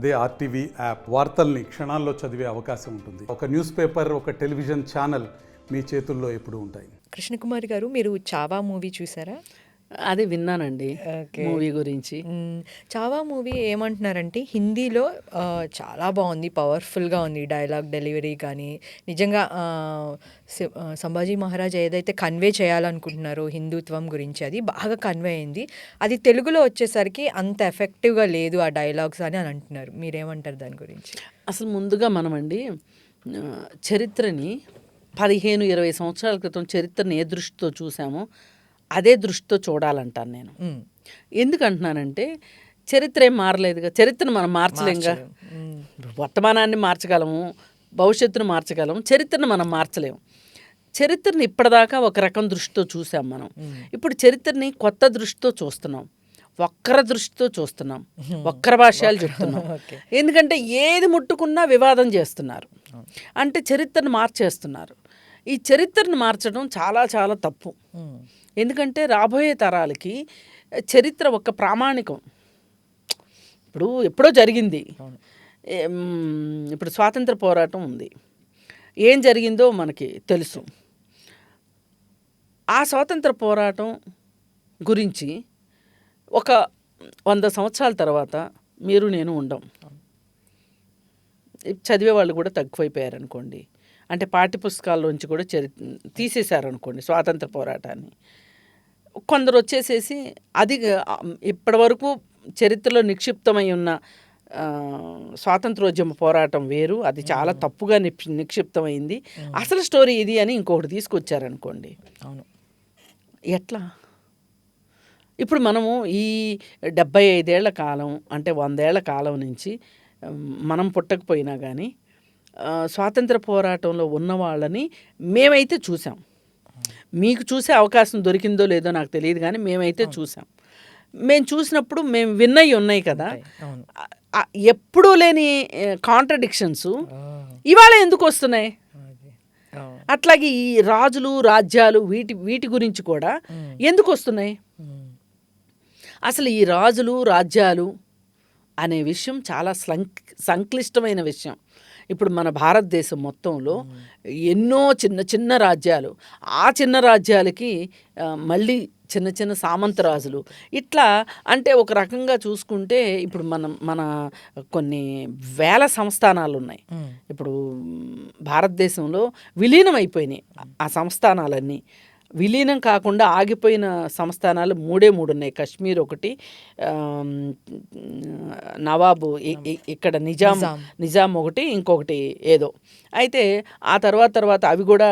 అదే RTV app వార్తల్ని క్షణాల్లో చదివే అవకాశం ఉంటుంది. ఒక న్యూస్ పేపర్, ఒక టెలివిజన్ ఛానల్ మీ చేతుల్లో ఎప్పుడు ఉంటాయి. కృష్ణకుమారి గారు, మీరు చావా మూవీ చూసారా? అది విన్నానండి మూవీ గురించి. చావా మూవీ ఏమంటున్నారంటే హిందీలో చాలా బాగుంది, పవర్ఫుల్గా ఉంది డైలాగ్ డెలివరీ కానీ. నిజంగా సంభాజీ మహారాజ్ ఏదైతే కన్వే చేయాలనుకుంటున్నారో హిందుత్వం గురించి అది బాగా కన్వే అయింది. అది తెలుగులో వచ్చేసరికి అంత ఎఫెక్టివ్గా లేదు ఆ డైలాగ్స్ అని అంటున్నారు. మీరేమంటారు దాని గురించి? అసలు ముందుగా మనమండి చరిత్రని 15-20 సంవత్సరాల క్రితం చరిత్రని ఏ దృష్టితో చూసామో అదే దృష్టితో చూడాలంటాను నేను. ఎందుకంటున్నానంటే చరిత్ర ఏం మారలేదుగా, చరిత్రను మనం మార్చలేంగా. వర్తమానాన్ని మార్చగలము, భవిష్యత్తును మార్చగలము, చరిత్రను మనం మార్చలేము. చరిత్రని ఇప్పటిదాకా ఒక రకం దృష్టితో చూసాం మనం. ఇప్పుడు చరిత్రని కొత్త దృష్టితో చూస్తున్నాం, వక్ర దృష్టితో చూస్తున్నాం, వక్ర భాష్యాలు చెప్తున్నాం. ఎందుకంటే ఏది ముట్టుకున్నా వివాదం చేస్తున్నారు, అంటే చరిత్రను మార్చేస్తున్నారు. ఈ చరిత్రను మార్చడం చాలా చాలా తప్పు. ఎందుకంటే రాబోయే తరాలకి చరిత్ర ఒక ప్రామాణికం. ఇప్పుడు ఎప్పుడో జరిగింది. ఇప్పుడు స్వాతంత్ర పోరాటం ఉంది, ఏం జరిగిందో మనకి తెలుసు. ఆ స్వాతంత్ర పోరాటం గురించి ఒక 100 సంవత్సరాల తర్వాత మీరు నేను ఉండం, చదివే వాళ్ళు కూడా తక్కువైపోయారనుకోండి. అంటే పాఠ్యపుస్తకాల్లోంచి కూడా తీసేశారనుకోండి స్వాతంత్ర పోరాటాన్ని. కొందరు వచ్చేసేసి అది ఇప్పటివరకు చరిత్రలో నిక్షిప్తమై ఉన్న స్వాతంత్రోద్యమ పోరాటం వేరు, అది చాలా తప్పుగా నిక్షిప్తమైంది, అసలు స్టోరీ ఇది అని ఇంకొకటి తీసుకొచ్చారనుకోండి. అవును, ఎట్లా? ఇప్పుడు మనము ఈ 75 ఏళ్ల కాలం, అంటే 100 ఏళ్ల కాలం నుంచి మనం పుట్టకపోయినా కానీ స్వాతంత్ర పోరాటంలో ఉన్న వాళ్ళని మేమైతే చూసాం. మీకు చూసే అవకాశం దొరికిందో లేదో నాకు తెలియదు, కానీ మేమైతే చూసాం. మేము చూసినప్పుడు మేము విన్నవి ఉన్నాయి కదా, ఎప్పుడూ లేని కాంట్రడిక్షన్స్ ఇవాళ ఎందుకు వస్తున్నాయి? అట్లాగే ఈ రాజులు రాజ్యాలు వీటి గురించి కూడా ఎందుకు వస్తున్నాయి? అసలు ఈ రాజులు రాజ్యాలు అనే విషయం చాలా సంక్లిష్టమైన విషయం. ఇప్పుడు మన భారతదేశం మొత్తంలో ఎన్నో చిన్న చిన్న రాజ్యాలు, ఆ చిన్న రాజ్యాలకి మళ్ళీ చిన్న చిన్న సామంతరాజులు, ఇట్లా అంటే ఒక రకంగా చూసుకుంటే ఇప్పుడు మన కొన్ని వేల సంస్థానాలు ఉన్నాయి. ఇప్పుడు భారతదేశంలో విలీనం అయిపోయినాయి ఆ సంస్థానాలన్నీ. విలీనం కాకుండా ఆగిపోయిన సంస్థానాలు 3 ఉన్నాయి. కశ్మీర్ ఒకటి, నవాబు ఇక్కడ నిజాం ఒకటి, ఇంకొకటి ఏదో. అయితే ఆ తర్వాత అవి కూడా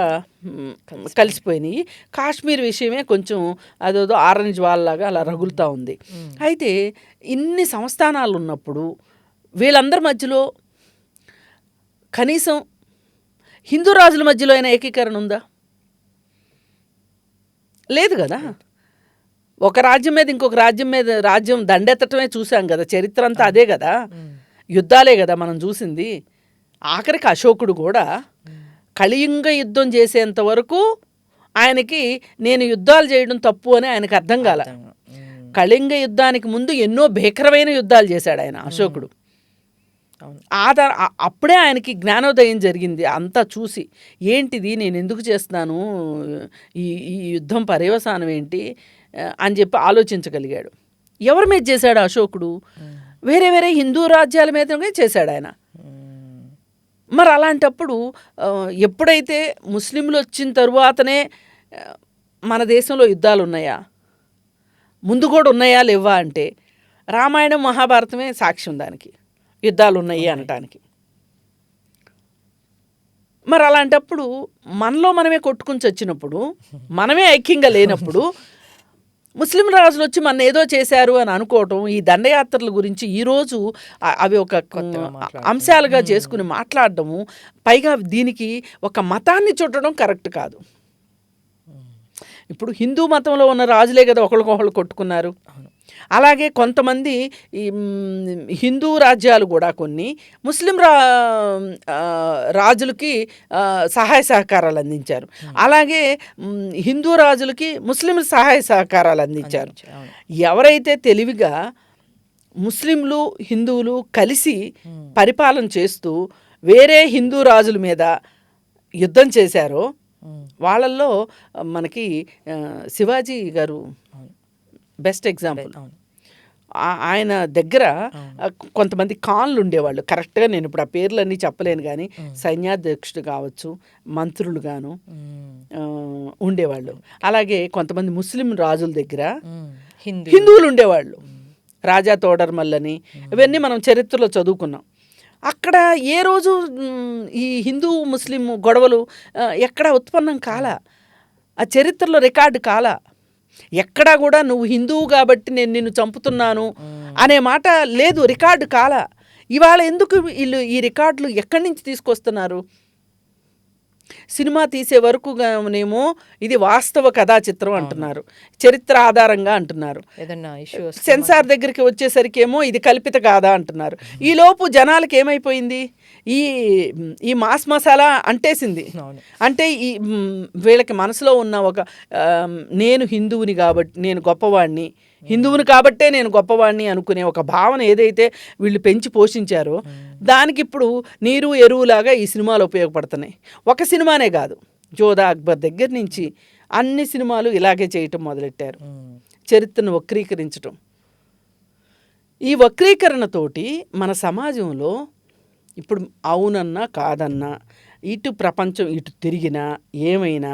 కలిసిపోయినాయి. కాశ్మీర్ విషయమే కొంచెం అదేదో ఆరెంజ్ వాళ్ళలాగా అలా రగులుతూ ఉంది. అయితే ఇన్ని సంస్థానాలు ఉన్నప్పుడు వీళ్ళందరి మధ్యలో కనీసం హిందూ రాజుల మధ్యలో అయినా ఏకీకరణ ఉందా? లేదు కదా. ఒక రాజ్యం మీద ఇంకొక రాజ్యం దండెత్తటమే చూసాం కదా. చరిత్ర అంతా అదే కదా, యుద్ధాలే కదా మనం చూసింది. ఆఖరికి అశోకుడు కూడా కళింగ యుద్ధం చేసేంత వరకు ఆయనకి నేను యుద్ధాలు చేయడం తప్పు అని ఆయనకు అర్థం కాల. కళింగ యుద్ధానికి ముందు ఎన్నో భీకరమైన యుద్ధాలు చేశాడు ఆయన అశోకుడు. అప్పుడే ఆయనకి జ్ఞానోదయం జరిగింది. అంతా చూసి ఏంటిది, నేను ఎందుకు చేస్తున్నాను, ఈ యుద్ధం పర్యవసానం ఏంటి అని చెప్పి ఆలోచించగలిగాడు. ఎవరి మీద చేశాడు అశోకుడు? వేరే వేరే హిందూ రాజ్యాల మీద చేశాడు ఆయన. మరి అలాంటప్పుడు ఎప్పుడైతే ముస్లింలు వచ్చిన తరువాతనే మన దేశంలో యుద్ధాలు ఉన్నాయా, ముందు కూడా ఉన్నాయా లేవా అంటే రామాయణం మహాభారతమే సాక్ష్యం దానికి, యుద్ధాలు ఉన్నాయి అనటానికి. మరి అలాంటప్పుడు మనలో మనమే కొట్టుకుని చచ్చినప్పుడు, మనమే ఐక్యంగా లేనప్పుడు ముస్లిం రాజులు వచ్చి మన ఏదో చేశారు అని అనుకోవటం, ఈ దండయాత్రల గురించి ఈరోజు అవి ఒక అంశాలుగా చేసుకుని మాట్లాడటము, పైగా దీనికి ఒక మతాన్ని చుట్టడం కరెక్ట్ కాదు. ఇప్పుడు హిందూ మతంలో ఉన్న రాజులే కదా ఒకరికొకళ్ళు కొట్టుకున్నారు. అలాగే కొంతమంది హిందూ రాజ్యాలు కూడా కొన్ని ముస్లిం రాజులకి సహాయ సహకారాలు అందించారు. అలాగే హిందూ రాజులకి ముస్లింలు సహాయ సహకారాలు అందించారు. ఎవరైతే తెలివిగా ముస్లింలు హిందువులు కలిసి పరిపాలన చేస్తూ వేరే హిందూ రాజుల మీద యుద్ధం చేశారో వాళ్ళల్లో మనకి శివాజీ గారు బెస్ట్ ఎగ్జాంపుల్. ఆయన దగ్గర కొంతమంది ఖాన్లు ఉండేవాళ్ళు. కరెక్ట్గా నేను ఇప్పుడు ఆ పేర్లన్నీ చెప్పలేను, కానీ సైన్యాధ్యక్షుడు కావచ్చు, మంత్రులు గాను ఉండేవాళ్ళు. అలాగే కొంతమంది ముస్లిం రాజుల దగ్గర హిందువులు ఉండేవాళ్ళు. రాజా తోడర్మల్లని ఇవన్నీ మనం చరిత్రలో చదువుకున్నాం. అక్కడ ఏ రోజు ఈ హిందూ ముస్లిం గొడవలు ఎక్కడ ఉత్పన్నం కాల, ఆ చరిత్రలో రికార్డు కాల. ఎక్కడా కూడా నువ్వు హిందువు కాబట్టి నేను నిన్ను చంపుతున్నాను అనే మాట లేదు, రికార్డు కాల. ఇవాళ ఎందుకు వీళ్ళు ఈ రికార్డులు ఎక్కడి నుంచి తీసుకొస్తున్నారు? సినిమా తీసే వరకునేమో ఇది వాస్తవ కథా చిత్రం అంటున్నారు, చరిత్ర ఆధారంగా అంటున్నారు. సెన్సార్ దగ్గరికి వచ్చేసరికి ఏమో ఇది కల్పిత కాదా అంటున్నారు. ఈలోపు జనాలకి ఏమైపోయింది, ఈ మాస్ మసాలా అంటేసింది. అంటే ఈ వీళ్ళకి మనసులో ఉన్న ఒక నేను హిందువుని కాబట్టి నేను గొప్పవాడిని, హిందువుని కాబట్టే నేను గొప్పవాడిని అనుకునే ఒక భావన ఏదైతే వీళ్ళు పెంచి పోషించారో దానికి ఇప్పుడు నీరు ఎరువులాగా ఈ సినిమాలు ఉపయోగపడుతున్నాయి. ఒక సినిమానే కాదు, జోధా అక్బర్ దగ్గర నుంచి అన్ని సినిమాలు ఇలాగే చేయటం మొదలెట్టారు, చరిత్రను వక్రీకరించటం. ఈ వక్రీకరణతోటి మన సమాజంలో ఇప్పుడు అవునన్నా కాదన్నా ఇటు ప్రపంచం ఇటు తిరిగినా ఏమైనా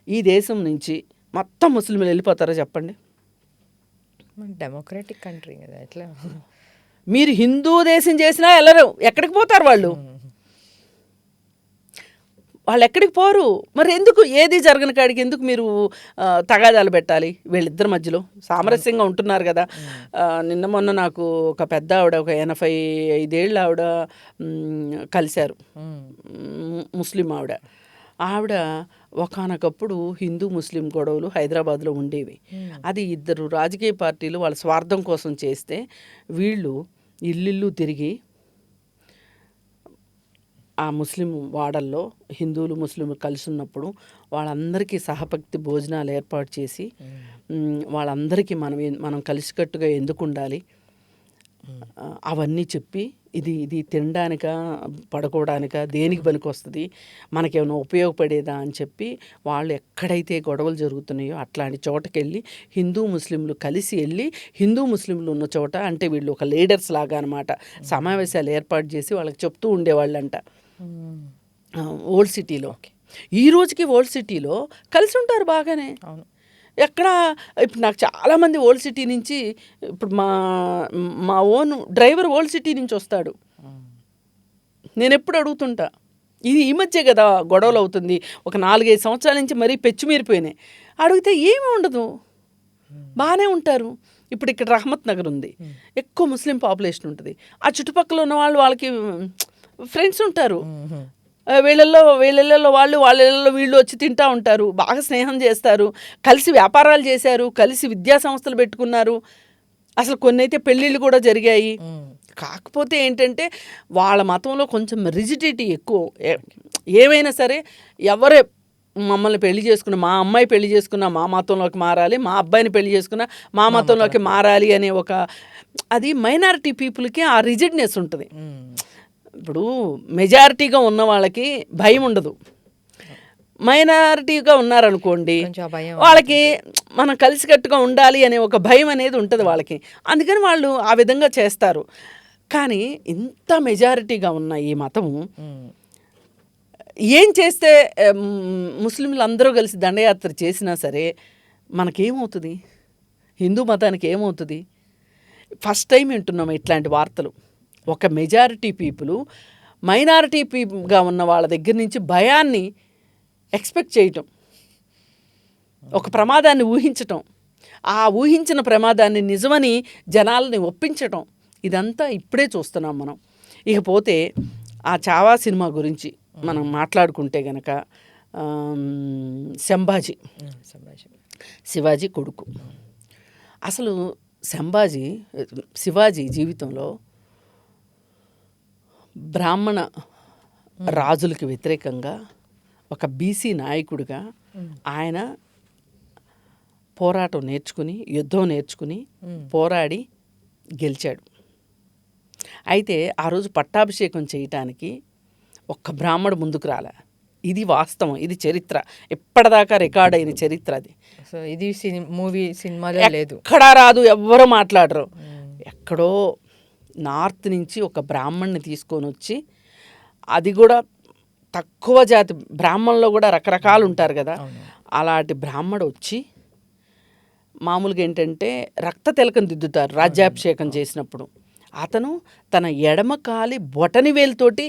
ఈ దేశం నుంచి మొత్తం ముస్లింలు వెళ్ళిపోతారో చెప్పండి? డెమోక్రటిక్ కంట్రీ కదా, ఎట్లా? మీరు హిందూ దేశం చేసినా వెళ్ళరు, ఎక్కడికి పోతారు వాళ్ళు? వాళ్ళు ఎక్కడికి పోరు. మరి ఎందుకు ఏది జరగని కాడికి ఎందుకు మీరు తగాదాలు పెట్టాలి? వీళ్ళిద్దరి మధ్యలో సామరస్యంగా ఉంటున్నారు కదా. నిన్న మొన్న నాకు ఒక పెద్ద ఆవిడ, ఒక 85 ఆవిడ కలిశారు, ముస్లిం ఆవిడ ఒకానొకప్పుడు హిందూ ముస్లిం గొడవలు హైదరాబాద్లో ఉండేవి. అది ఇద్దరు రాజకీయ పార్టీలు వాళ్ళ స్వార్థం కోసం చేస్తే వీళ్ళు ఇల్లు తిరిగి ఆ ముస్లిం వాడల్లో హిందువులు ముస్లింలు కలిసి ఉన్నప్పుడు వాళ్ళందరికీ సహపక్తి భోజనాలు ఏర్పాటు చేసి వాళ్ళందరికీ మనం కలిసికట్టుగా ఎందుకు ఉండాలి అవన్నీ చెప్పి ఇది తినడానిక పడుకోవడానిక దేనికి పనికి వస్తుంది, మనకేమైనా ఉపయోగపడేదా అని చెప్పి వాళ్ళు ఎక్కడైతే గొడవలు జరుగుతున్నాయో అట్లాంటి చోటకి వెళ్ళి హిందూ ముస్లింలు కలిసి వెళ్ళి హిందూ ముస్లింలు ఉన్న చోట, అంటే వీళ్ళు ఒక లీడర్స్ లాగా అనమాట, సమావేశాలు ఏర్పాటు చేసి వాళ్ళకి చెప్తూ ఉండేవాళ్ళంట. ఓల్డ్ సిటీలో ఈ రోజుకి ఓల్డ్ సిటీలో కలిసి ఉంటారు బాగానే. ఎక్కడ ఇప్పుడు నాకు చాలామంది ఓల్డ్ సిటీ నుంచి, ఇప్పుడు మా ఓన్ డ్రైవర్ ఓల్డ్ సిటీ నుంచి వస్తాడు. నేను ఎప్పుడు అడుగుతుంటా, ఇది ఈ మధ్య కదా గొడవలు అవుతుంది, ఒక 4-5 సంవత్సరాల నుంచి మరీ పెచ్చుమీరిపోయినాయి. అడిగితే ఏమీ ఉండదు, బాగానే ఉంటారు. ఇప్పుడు ఇక్కడ రహమత్ నగర్ ఉంది, ఎక్కువ ముస్లిం పాపులేషన్ ఉంటుంది. ఆ చుట్టుపక్కల ఉన్న వాళ్ళకి ఫ్రెండ్స్ ఉంటారు. వీళ్ళల్లో వాళ్ళ వీళ్ళు వచ్చి తింటూ ఉంటారు, బాగా స్నేహం చేస్తారు, కలిసి వ్యాపారాలు చేశారు, కలిసి విద్యా సంస్థలు పెట్టుకున్నారు. అసలు కొన్ని అయితే పెళ్ళిళ్ళు కూడా జరిగాయి. కాకపోతే ఏంటంటే వాళ్ళ మతంలో కొంచెం రిజిడిటీ ఎక్కువ. ఏమైనా సరే ఎవరే మమ్మల్ని పెళ్లి చేసుకున్న, మా అమ్మాయి పెళ్లి చేసుకున్న మా మతంలోకి మారాలి, మా అబ్బాయిని పెళ్లి చేసుకున్న మా మతంలోకి మారాలి అనే ఒక, అది మైనారిటీ పీపుల్కి ఆ రిజిడ్నెస్ ఉంటుంది. ఇప్పుడు మెజారిటీగా ఉన్న వాళ్ళకి భయం ఉండదు, మైనారిటీగా ఉన్నారనుకోండి వాళ్ళకి మనం కలిసికట్టుగా ఉండాలి అనే ఒక భయం అనేది ఉంటుంది వాళ్ళకి. అందుకని వాళ్ళు ఆ విధంగా చేస్తారు. కానీ ఇంత మెజారిటీగా ఉన్న ఈ మతము ఏం చేస్తే ముస్లింలు అందరూ కలిసి దండయాత్ర చేసినా సరే మనకేమవుతుంది, హిందూ మతానికి ఏమవుతుంది? ఫస్ట్ టైం వింటున్నాము ఇట్లాంటి వార్తలు. ఒక మెజారిటీ పీపుల్ మైనారిటీగా ఉన్న వాళ్ళ దగ్గర నుంచి భయాన్ని ఎక్స్పెక్ట్ చేయటం, ఒక ప్రమాదాన్ని ఊహించటం, ఆ ఊహించిన ప్రమాదాన్ని నిజమని జనాలని ఒప్పించటం, ఇదంతా ఇప్పుడే చూస్తున్నాం మనం. ఇకపోతే ఆ చావా సినిమా గురించి మనం మాట్లాడుకుంటే గనక, శివాజీ కొడుకు. అసలు శివాజీ జీవితంలో బ్రాహ్మణ రాజులకి వ్యతిరేకంగా ఒక బీసీ నాయకుడిగా ఆయన పోరాటం నేర్చుకుని, యుద్ధం నేర్చుకుని పోరాడి గెలిచాడు. అయితే ఆ రోజు పట్టాభిషేకం చేయటానికి ఒక్క బ్రాహ్మడు ముందుకు రాలే. ఇది వాస్తవం, ఇది చరిత్ర, ఎప్పటిదాకా రికార్డ్ అయిన చరిత్ర అది. సో ఇది సినిమాలో లేదు, ఎక్కడా రాదు, ఎవ్వరూ మాట్లాడరు. ఎక్కడో నార్త్ నుంచి ఒక బ్రాహ్మణ్ణి తీసుకొని వచ్చి, అది కూడా తక్కువ జాతి బ్రాహ్మణుల్లో కూడా రకరకాలు ఉంటారు కదా, అలాంటి బ్రాహ్మడు వచ్చి మామూలుగా ఏంటంటే రక్త తిలకం దిద్దుతారు రాజ్యాభిషేకం చేసినప్పుడు. అతను తన ఎడమ కాలి బొటని వేలుతోటి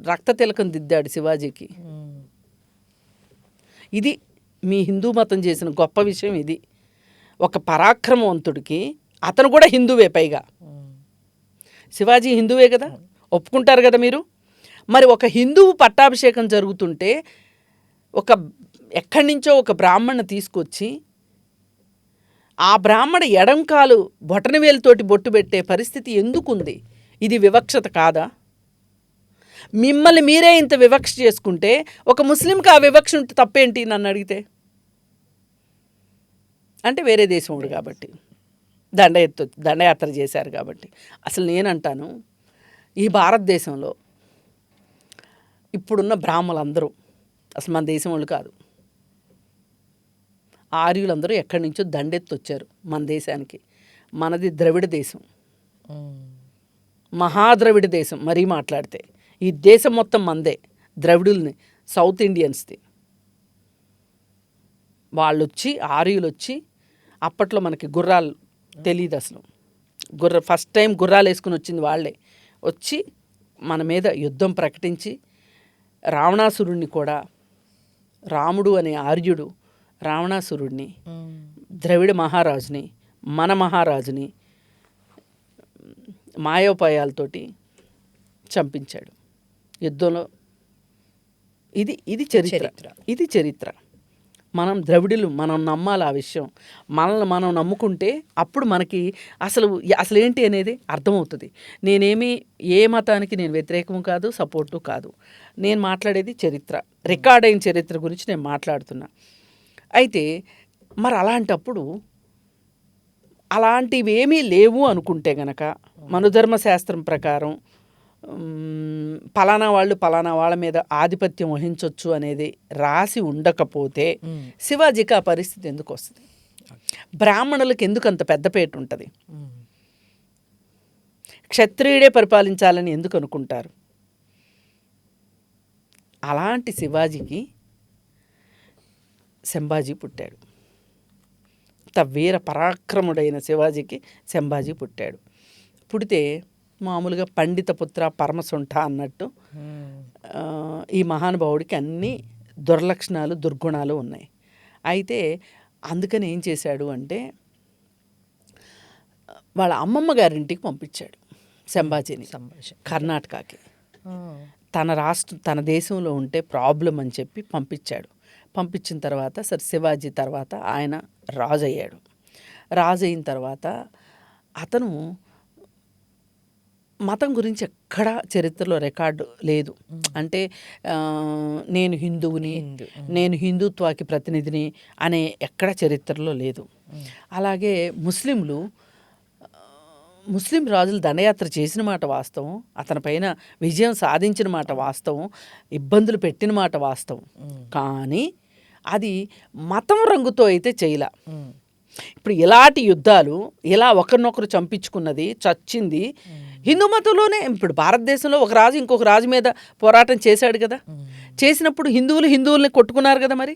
రక్త తిలకం దిద్దాడు శివాజీకి. ఇది మీ హిందూ మతం చేసిన గొప్ప విషయం. ఇది ఒక పరాక్రమవంతుడికి, అతను కూడా హిందువే, పైగా శివాజీ హిందువే కదా, ఒప్పుకుంటారు కదా మీరు. మరి ఒక హిందువు పట్టాభిషేకం జరుగుతుంటే ఎక్కడి నుంచో ఒక బ్రాహ్మణ్ణి తీసుకొచ్చి ఆ బ్రాహ్మణ ఎడంకాలు బొటనవేలుతోటి బొట్టు పెట్టే పరిస్థితి ఎందుకుంది? ఇది వివక్షత కాదా? మిమ్మల్ని మీరే ఇంత వివక్ష చేసుకుంటే ఒక ముస్లింకి ఆ వివక్ష ఉంటే తప్పేంటి నన్ను అడిగితే? అంటే వేరే దేశముడు కాబట్టి, దండయాత్ర చేశారు కాబట్టి. అసలు నేనంటాను, ఈ భారతదేశంలో ఇప్పుడున్న బ్రాహ్మణులందరూ అసలు మన దేశం వాళ్ళు కాదు. ఆర్యులందరూ ఎక్కడి నుంచో దండెత్తి వచ్చారు మన దేశానికి. మనది ద్రవిడ దేశం, మహాద్రవిడ దేశం. మరీ మాట్లాడితే ఈ దేశం మొత్తం మందే, ద్రవిడుల్ని, సౌత్ ఇండియన్స్ది. వాళ్ళు వచ్చి, ఆర్యులు వచ్చి, అప్పట్లో మనకి గుర్రాలు తెలియదు అసలు. ఫస్ట్ టైం గుర్రాలు వేసుకుని వచ్చింది వాళ్ళే. వచ్చి మన మీద యుద్ధం ప్రకటించి రావణాసురుణ్ణి కూడా, రాముడు అనే ఆర్యుడు రావణాసురుడిని, ద్రవిడ మహారాజుని, మన మహారాజుని మాయోపాయాలతోటి చంపించాడు యుద్ధంలో. ఇది చరిత్ర. ఇది చరిత్ర. మనం ద్రవిడులు, మనం నమ్మాలి ఆ విషయం. మనల్ని మనం నమ్ముకుంటే అప్పుడు మనకి అసలు ఏంటి అనేది అర్థమవుతుంది. నేనేమి ఏ మతానికి నేను వ్యతిరేకము కాదు, సపోర్టు కాదు. నేను మాట్లాడేది చరిత్ర, రికార్డ్ అయిన చరిత్ర గురించి నేను మాట్లాడుతున్నా. అయితే మరి అలాంటప్పుడు అలాంటివి ఏమీ లేవు అనుకుంటే గనక, మనుధర్మశాస్త్రం ప్రకారం పలానా వాళ్ళు పలానా వాళ్ళ మీద ఆధిపత్యం వహించవచ్చు అనేది రాసి ఉండకపోతే శివాజీకి ఆ పరిస్థితి ఎందుకు వస్తుంది? బ్రాహ్మణులకు ఎందుకు అంత పెద్దపేట ఉంటుంది? క్షత్రియుడే పరిపాలించాలని ఎందుకు అనుకుంటారు? అలాంటి శివాజీకి సంభాజీ పుట్టాడు. ఇంత వీర పరాక్రముడైన శివాజీకి సంభాజీ పుట్టాడు. పుడితే మామూలుగా పండిత పుత్ర పరమసుంఠ అన్నట్టు ఈ మహానుభావుడికి అన్ని దుర్లక్షణాలు, దుర్గుణాలు ఉన్నాయి. అయితే అందుకని ఏం చేశాడు అంటే, వాళ్ళ అమ్మమ్మ గారింటికి పంపించాడు సంభాజీని, కర్ణాటకకి. తన దేశంలో ఉంటే ప్రాబ్లం అని చెప్పి పంపించాడు. పంపించిన తర్వాత సరే శివాజీ తర్వాత ఆయన రాజు అయ్యాడు. రాజు అయిన తర్వాత అతను మతం గురించి ఎక్కడా చరిత్రలో రికార్డు లేదు. అంటే నేను హిందువుని, నేను హిందుత్వాకి ప్రతినిధిని అనే ఎక్కడ చరిత్రలో లేదు. అలాగే ముస్లిం రాజులు దండయాత్ర చేసిన మాట వాస్తవం, అతని పైన విజయం సాధించిన మాట వాస్తవం, ఇబ్బందులు పెట్టిన మాట వాస్తవం. కానీ అది మతం రంగుతో అయితే చేయలే. ఇప్పుడు ఇలాంటి యుద్ధాలు, ఇలా ఒకరినొకరు చంపించుకున్నది, చచ్చింది హిందూ మతంలోనే. ఇప్పుడు భారతదేశంలో ఒక రాజు ఇంకొక రాజు మీద పోరాటం చేశాడు కదా, చేసినప్పుడు హిందువుల్ని కొట్టుకున్నారు కదా. మరి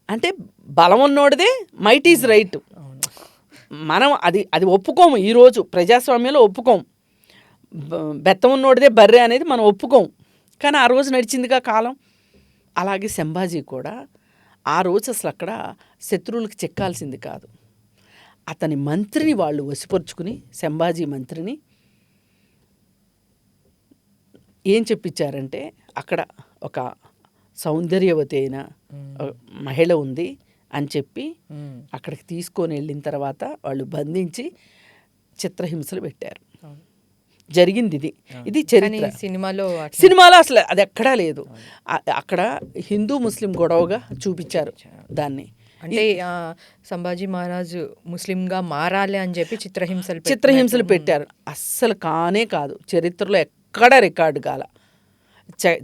అంటే బలం ఉన్నోడిదే మైట్ ఈజ్ రైట్. మనం అది ఒప్పుకోము. ఈరోజు ప్రజాస్వామ్యంలో ఒప్పుకోము. బెత్తం ఉన్నోడిదే బర్రె అనేది మనం ఒప్పుకోము. కానీ ఆ రోజు నడిచిందిగా కాలం. అలాగే సంభాజీ కూడా ఆ రోజు అసలు అక్కడ శత్రువులకు చెక్కాల్సింది కాదు. అతని మంత్రిని వాళ్ళు వశపరుచుకుని, సంభాజీ మంత్రిని ఏం చెప్పించారంటే, అక్కడ ఒక సౌందర్యవతి అయిన మహిళ ఉంది అని చెప్పి అక్కడికి తీసుకొని వెళ్ళిన తర్వాత వాళ్ళు బంధించి చిత్రహింసలు పెట్టారు. జరిగింది ఇది చరిత్ర. సినిమాలో అసలు అది ఎక్కడా లేదు. అక్కడ హిందూ ముస్లిం గొడవగా చూపించారు దాన్ని. అంటే సంభాజీ మహారాజు ముస్లింగా మారాలి అని చెప్పి చిత్రహింసలు పెట్టారు. అస్సలు కానే కాదు. చరిత్రలో ఎక్కడ రికార్డు కాల.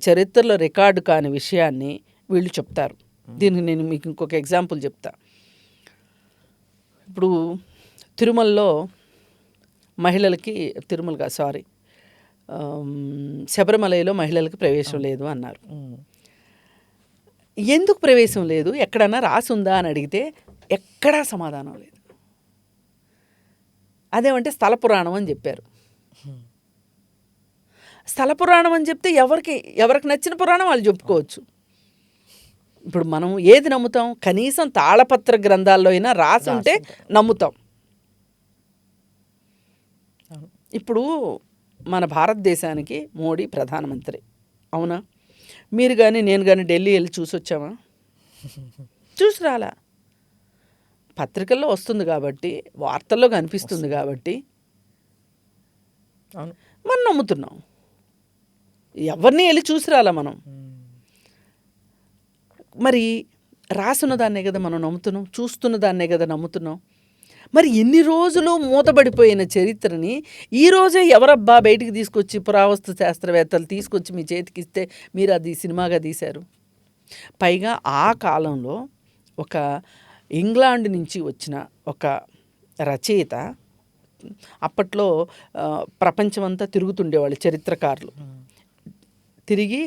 చరిత్రలో రికార్డు కాని విషయాన్ని వీళ్ళు చెప్తారు. దీనికి నేను మీకు ఇంకొక ఎగ్జాంపుల్ చెప్తా. ఇప్పుడు తిరుమలలో మహిళలకి శబరిమలలో మహిళలకి ప్రవేశం లేదు అన్నారు. ఎందుకు ప్రవేశం లేదు, ఎక్కడన్నా రాసి ఉందా అని అడిగితే ఎక్కడా సమాధానం లేదు. అదేమంటే స్థల పురాణం అని చెప్పారు. స్థల పురాణం అని చెప్తే ఎవరికి నచ్చిన పురాణం వాళ్ళు చెప్పుకోవచ్చు. ఇప్పుడు మనం ఏది నమ్ముతాం? కనీసం తాళపత్ర గ్రంథాల్లో అయినా రాసి ఉంటే నమ్ముతాం. ఇప్పుడు మన భారతదేశానికి మోడీ ప్రధానమంత్రి, అవునా? మీరు కానీ నేను కానీ ఢిల్లీ వెళ్ళి చూసి వచ్చామా? చూసి రాలా. పత్రికల్లో వస్తుంది కాబట్టి, వార్తల్లో కనిపిస్తుంది కాబట్టి మనం నమ్ముతున్నాం. ఎవరిని వెళ్ళి చూసి రాలా మనం. మరి రాసున్న దాన్నే కదా మనం నమ్ముతున్నాం, చూస్తున్న దాన్నే కదా నమ్ముతున్నాం. మరి ఎన్ని రోజులు మూతబడిపోయిన చరిత్రని ఈరోజే ఎవరబ్బా బయటికి తీసుకొచ్చి పురావస్తు శాస్త్రవేత్తలు తీసుకొచ్చి మీ చేతికి ఇస్తే మీరు అది సినిమాగా తీశారు. పైగా ఆ కాలంలో ఒక ఇంగ్లాండ్ నుంచి వచ్చిన ఒక రచయిత, అప్పట్లో ప్రపంచమంతా తిరుగుతుండేవాళ్ళు చరిత్రకారులు, తిరిగి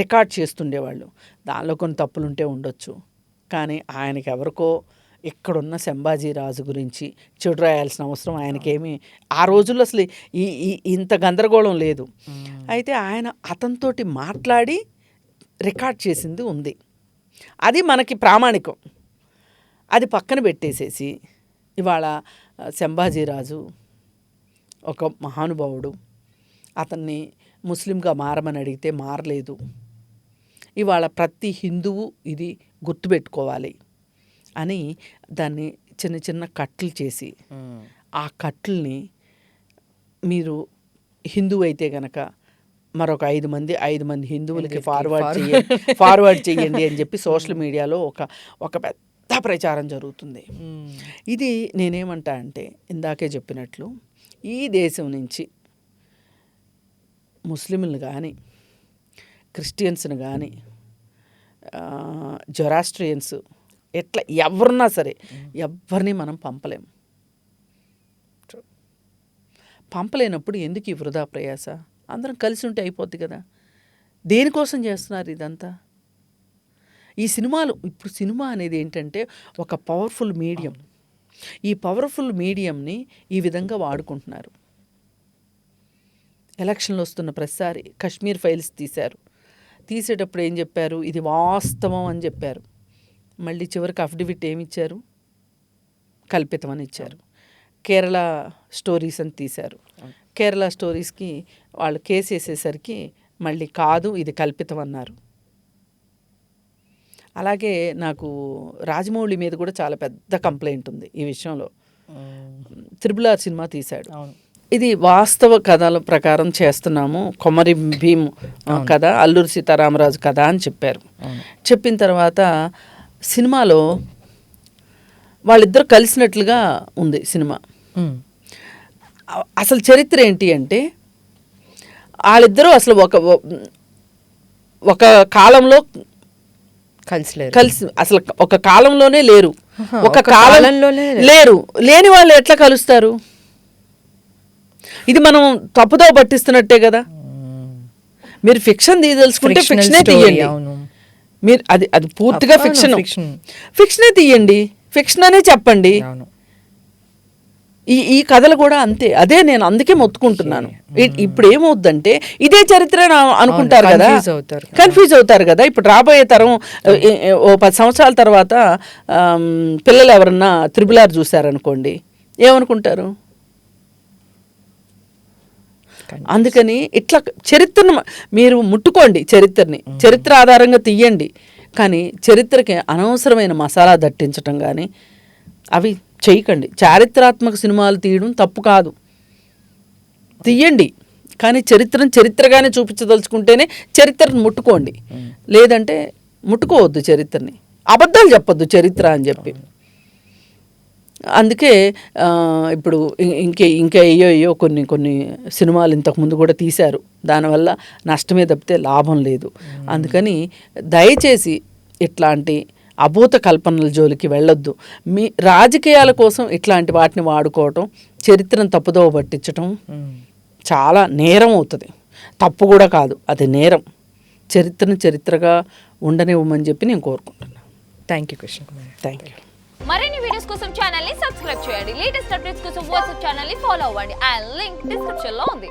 రికార్డ్ చేస్తుండేవాళ్ళు. దానిలో కొన్ని తప్పులు ఉంటే ఉండొచ్చు, కానీ ఆయనకి ఎవరికో ఇక్కడున్న సంభాజీ రాజు గురించి చెడు రాయాల్సిన అవసరం ఆయనకేమీ ఆ రోజుల్లో అసలు ఇంత గందరగోళం లేదు. అయితే ఆయన అతనితోటి మాట్లాడి రికార్డ్ చేసింది ఉంది. అది మనకి ప్రామాణికం. అది పక్కన పెట్టేసేసి ఇవాళ సంభాజీ రాజు ఒక మహానుభావుడు, అతన్ని ముస్లింగా మారమని అడిగితే మారలేదు. ఇవాళ ప్రతి హిందువు ఇది గుర్తుపెట్టుకోవాలి అని దాన్ని చిన్న చిన్న కట్లు చేసి, ఆ కట్లని మీరు హిందువు అయితే గనక మరొక 5 మంది హిందువులకి ఫార్వర్డ్ చేయండి అని చెప్పి సోషల్ మీడియాలో ఒక పెద్ద ప్రచారం జరుగుతుంది. ఇది నేనేమంటా అంటే, ఇందాకే చెప్పినట్లు ఈ దేశం నుంచి ముస్లింలు కానీ, క్రిస్టియన్స్ని కానీ, జొరాస్ట్రియన్స్, ఎట్లా ఎవరున్నా సరే ఎవరిని మనం పంపలేనప్పుడు ఎందుకు ఈ వృధా ప్రయాస? అందరం కలిసి ఉంటే అయిపోద్ది కదా. దేనికోసం చేస్తున్నారు ఇదంతా? ఈ సినిమాలు, ఇప్పుడు సినిమా అనేది ఏంటంటే ఒక పవర్ఫుల్ మీడియం. ఈ పవర్ఫుల్ మీడియంని ఈ విధంగా వాడుకుంటున్నారు. ఎలక్షన్లు వస్తున్న ప్రతిసారి కశ్మీర్ ఫైల్స్ తీసేటప్పుడు ఏం చెప్పారు? ఇది వాస్తవం అని చెప్పారు. మళ్ళీ చివరికి అఫిడవిట్ ఏమిచ్చారు? కల్పితం అని ఇచ్చారు. కేరళ స్టోరీస్ అని తీశారు. కేరళ స్టోరీస్కి వాళ్ళు కేసు వేసేసరికి మళ్ళీ కాదు ఇది కల్పితం అన్నారు. అలాగే నాకు రాజమౌళి మీద కూడా చాలా పెద్ద కంప్లైంట్ ఉంది ఈ విషయంలో. RRR సినిమా తీశాడు. ఇది వాస్తవ కథల ప్రకారం చేస్తున్నాము, కొమరి భీమ్ కథ, అల్లూరి సీతారామరాజు కథ అని చెప్పారు. చెప్పిన తర్వాత సినిమాలో వాళ్ళిద్దరు కలిసినట్లుగా ఉంది సినిమా. అసలు చరిత్ర ఏంటి అంటే, వాళ్ళిద్దరూ అసలు ఒక కాలంలో కలిసి అసలు ఒక కాలంలోనే లేరు. ఒక కాలంలోనే లేని వాళ్ళు ఎట్లా కలుస్తారు? ఇది మనం తప్పుదో పట్టిస్తున్నట్టే కదా. మీరు ఫిక్షన్ తీయదలుచుకుంటే ఫిక్షనే తీయండి. మీరు అది పూర్తిగా ఫిక్షనే తీయండి, ఫిక్షన్ అనే చెప్పండి. ఈ కథలు కూడా అంతే. అదే నేను అందుకే మొత్తుకుంటున్నాను. ఇప్పుడు ఏమవుద్దంటే ఇదే చరిత్ర అనుకుంటారు కదా, కన్ఫ్యూజ్ అవుతారు కదా. ఇప్పుడు రాబోయే తరం ఓ 10 సంవత్సరాల తర్వాత పిల్లలు ఎవరన్నా RRR చూశారనుకోండి, ఏమనుకుంటారు? అందుకని ఇట్లా చరిత్రను మీరు ముట్టుకోండి, చరిత్ర ఆధారంగా తీయండి. కానీ చరిత్రకి అనవసరమైన మసాలా దట్టించటం కానీ అవి చేయకండి. చారిత్రాత్మక సినిమాలు తీయడం తప్పు కాదు, తీయండి. కానీ చరిత్రగానే చూపించదలుచుకుంటేనే చరిత్రను ముట్టుకోండి, లేదంటే ముట్టుకోవద్దు చరిత్రని. అబద్ధాలు చెప్పొద్దు చరిత్ర అని చెప్పి. అందుకే ఇప్పుడు ఇంకా అయ్యో కొన్ని సినిమాలు ఇంతకుముందు కూడా తీశారు, దానివల్ల నష్టమే తప్పితే లాభం లేదు. అందుకని దయచేసి ఇట్లాంటి అభూత కల్పనల జోలికి వెళ్ళొద్దు. మీ రాజకీయాల కోసం ఇట్లాంటి వాటిని వాడుకోవటం, చరిత్రను తప్పుదోవ పట్టించటం చాలా నేరం అవుతుంది. తప్పు కూడా కాదు, అది నేరం. చరిత్రను చరిత్రగా ఉండనివ్వమని చెప్పి నేను కోరుకుంటున్నాను. Thank you Krishna Kumari. Thank you. మరిన్ని వీడియోస్ కోసం ఛానల్ ని సబ్స్క్రైబ్ చేయండి. లేటెస్ట్ అప్డేట్స్ కోసం వాట్సాప్ ఛానల్ ని ఫాలో అవ్వండి. అండ్ లింక్ డిస్క్రిప్షన్ లో ఉంది.